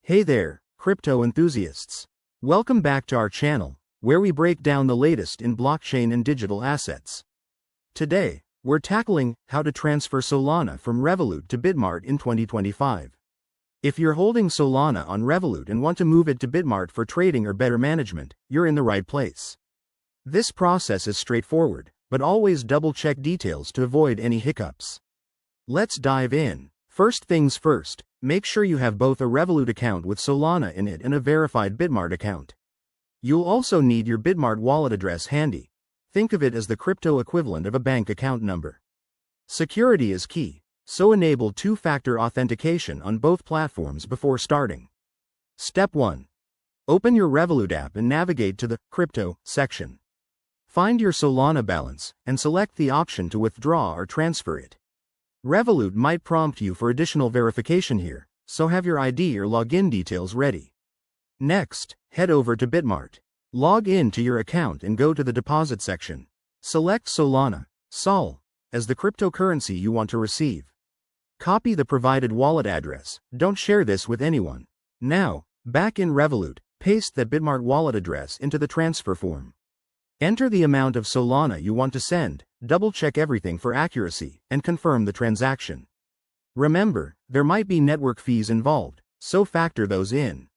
Hey there, crypto enthusiasts. Welcome back to our channel, where we break down the latest in blockchain and digital assets. Today, we're tackling how to transfer Solana from Revolut to Bitmart in 2025. If you're holding Solana on Revolut and want to move it to Bitmart for trading or better management, you're in the right place. This process is straightforward, but always double-check details to avoid any hiccups. Let's dive in. First things first, make sure you have both a Revolut account with Solana in it and a verified Bitmart account. You'll also need your Bitmart wallet address handy. Think of it as the crypto equivalent of a bank account number. Security is key, so enable two-factor authentication on both platforms before starting. Step 1. Open your Revolut app and navigate to the Crypto section. Find your Solana balance and select the option to withdraw or transfer it. Revolut might prompt you for additional verification here, so have your ID or login details ready. Next, head over to Bitmart. Log in to your account and go to the deposit section. Select Solana, SOL, as the cryptocurrency you want to receive. Copy the provided wallet address, don't share this with anyone. Now, back in Revolut, paste that Bitmart wallet address into the transfer form. Enter the amount of Solana you want to send, double-check everything for accuracy, and confirm the transaction. Remember, there might be network fees involved, so factor those in.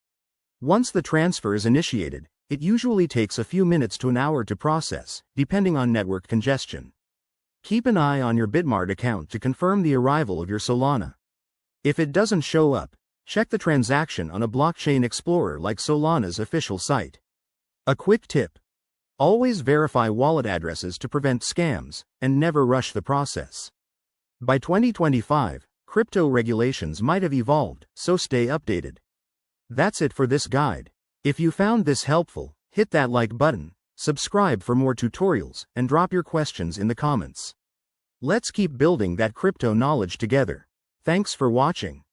Once the transfer is initiated, it usually takes a few minutes to an hour to process, depending on network congestion. Keep an eye on your Bitmart account to confirm the arrival of your Solana. If it doesn't show up, check the transaction on a blockchain explorer like Solana's official site. A quick tip. Always verify wallet addresses to prevent scams, and never rush the process. By 2025, crypto regulations might have evolved, so stay updated. That's it for this guide. If you found this helpful, hit that like button, subscribe for more tutorials, and drop your questions in the comments. Let's keep building that crypto knowledge together. Thanks for watching.